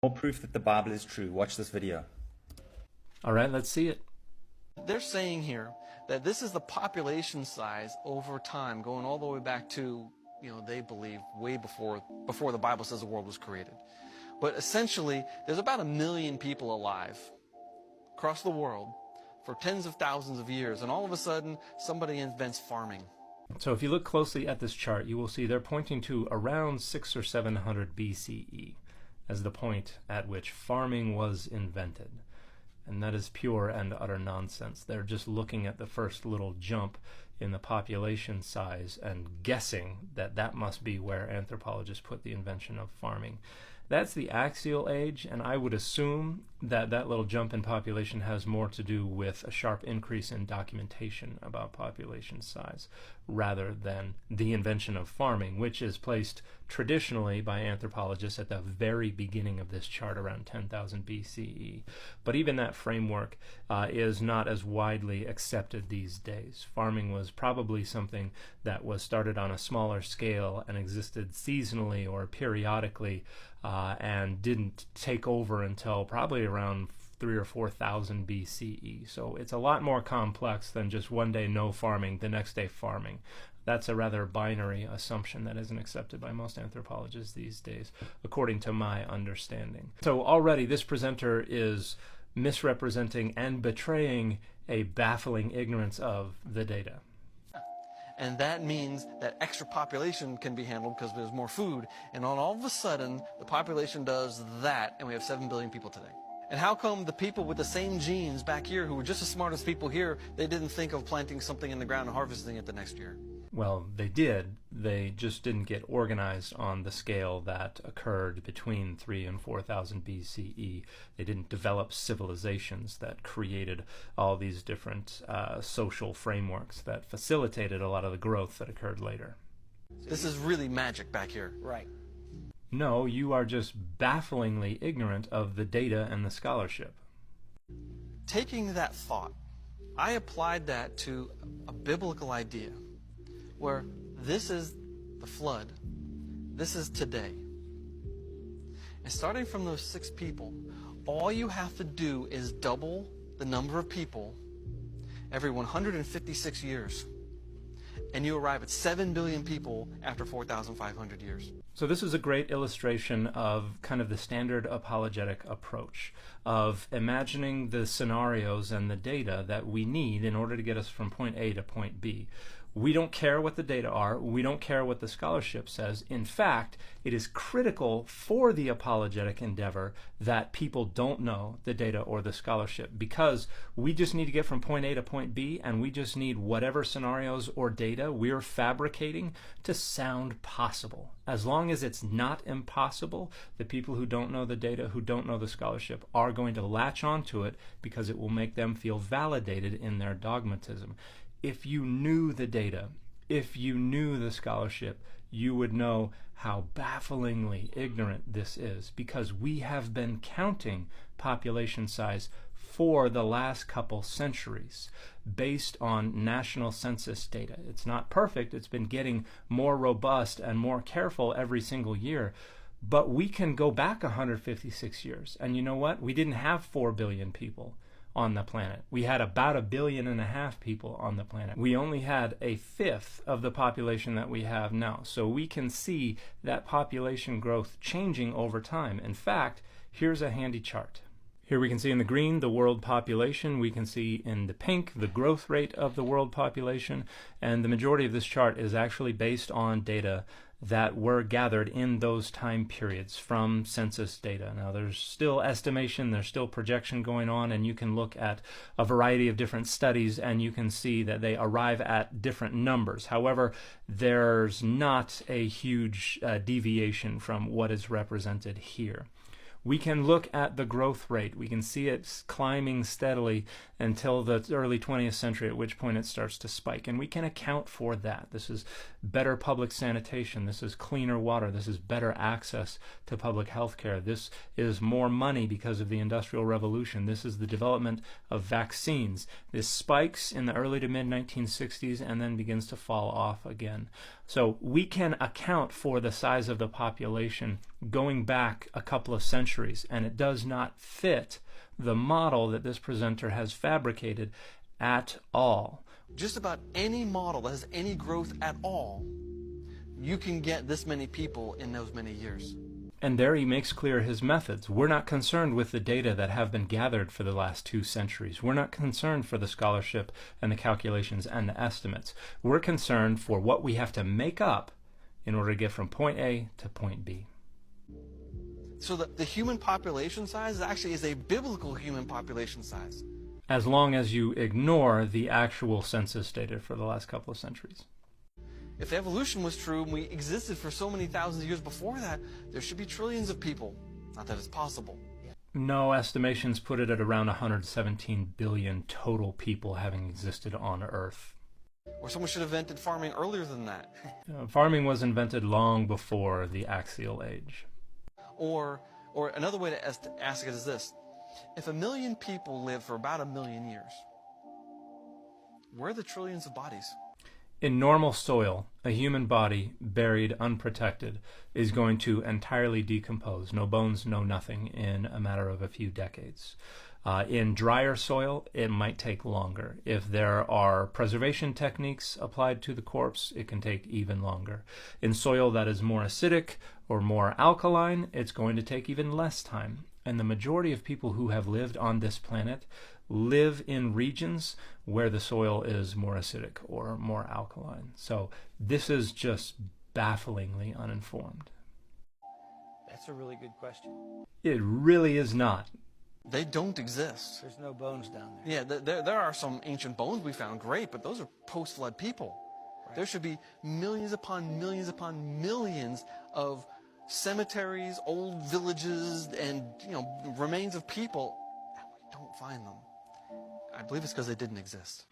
More proof that the Bible is true. Watch this video. All right, let's see it. They're saying here that this is the population size over time, going all the way back to, they believe way before the Bible says the world was created. But essentially, there's about 1 million people alive across the world for tens of thousands of years, and all of a sudden, somebody invents farming. So if you look closely at this chart, you will see they're pointing to around 600 or 700 BCE as the point at which farming was invented. And that is pure and utter nonsense. They're just looking at the first little jump in the population size and guessing that that must be where anthropologists put the invention of farming. That's the axial age, and I would assume that that little jump in population has more to do with a sharp increase in documentation about population size rather than the invention of farming, which is placed traditionally by anthropologists at the very beginning of this chart around 10,000 BCE. But even that framework is not as widely accepted these days. Farming was probably something that was started on a smaller scale and existed seasonally or periodically and didn't take over until probably around 3,000 or 4,000 BCE. So it's a lot more complex than just one day no farming, the next day farming. That's a rather binary assumption that isn't accepted by most anthropologists these days, according to my understanding. So already this presenter is misrepresenting and betraying a baffling ignorance of the data. And that means that extra population can be handled because there's more food. And on all of a sudden, the population does that, and we have 7 billion people today. And how come the people with the same genes back here, who were just as smart as people here, they didn't think of planting something in the ground and harvesting it the next year? Well, they did. They just didn't get organized on the scale that occurred between 3,000 and 4,000 BCE. They didn't develop civilizations that created all these different social frameworks that facilitated a lot of the growth that occurred later. This is really magic back here. Right. No, you are just bafflingly ignorant of the data and the scholarship. Taking that thought, I applied that to a biblical idea where this is the flood, this is today. And starting from those 6 people, all you have to do is double the number of people every 156 years. And you arrive at 7 billion people after 4,500 years. So this is a great illustration of kind of the standard apologetic approach of imagining the scenarios and the data that we need in order to get us from point A to point B. We don't care what the data are. We don't care what the scholarship says. In fact, it is critical for the apologetic endeavor that people don't know the data or the scholarship, because we just need to get from point A to point B, and we just need whatever scenarios or data we're fabricating to sound possible. As long as it's not impossible, the people who don't know the data, who don't know the scholarship, are going to latch onto it because it will make them feel validated in their dogmatism. If you knew the data, if you knew the scholarship, you would know how bafflingly ignorant this is, because we have been counting population size for the last couple centuries based on national census data. It's not perfect. It's been getting more robust and more careful every single year. But we can go back 156 years. And you know what? We didn't have 4 billion people on the planet. We had about 1.5 billion people on the planet. We only had 1/5 of the population that we have now. So we can see that population growth changing over time. In fact, here's a handy chart. Here we can see in the green the world population. We can see in the pink the growth rate of the world population. And the majority of this chart is actually based on data that were gathered in those time periods from census data. Now there's still estimation, there's still projection going on, and you can look at a variety of different studies and you can see that they arrive at different numbers. However, there's not a huge deviation from what is represented here. We can look at the growth rate. We can see it climbing steadily until the early 20th century, at which point it starts to spike. And we can account for that. This is better public sanitation. This is cleaner water. This is better access to public health care. This is more money because of the Industrial Revolution. This is the development of vaccines. This spikes in the early to mid 1960s and then begins to fall off again. So we can account for the size of the population going back a couple of centuries, and it does not fit the model that this presenter has fabricated at all. Just about any model that has any growth at all, you can get this many people in those many years. And there he makes clear his methods. We're not concerned with the data that have been gathered for the last 2 centuries. We're not concerned for the scholarship and the calculations and the estimates. We're concerned for what we have to make up in order to get from point A to point B. So the human population size actually is a biblical human population size. As long as you ignore the actual census data for the last couple of centuries. If evolution was true and we existed for so many thousands of years before that, there should be trillions of people. Not that it's possible. No, estimations put it at around 117 billion total people having existed on Earth. Or someone should have invented farming earlier than that. Farming was invented long before the axial age. Or another way to ask it is this. If 1 million people live for about 1 million years, where are the trillions of bodies? In normal soil, a human body, buried unprotected, is going to entirely decompose. No bones, no nothing, in a matter of a few decades. In drier soil, it might take longer. If there are preservation techniques applied to the corpse, it can take even longer. In soil that is more acidic or more alkaline, it's going to take even less time. And the majority of people who have lived on this planet live in regions where the soil is more acidic or more alkaline. So this is just bafflingly uninformed. That's a really good question. It really is not. They don't exist. There's no bones down there. Yeah, there are some ancient bones we found, great, but those are post-flood people. Right. There should be millions upon millions of cemeteries, old villages, and remains of people, and we don't find them. I believe it's because they didn't exist.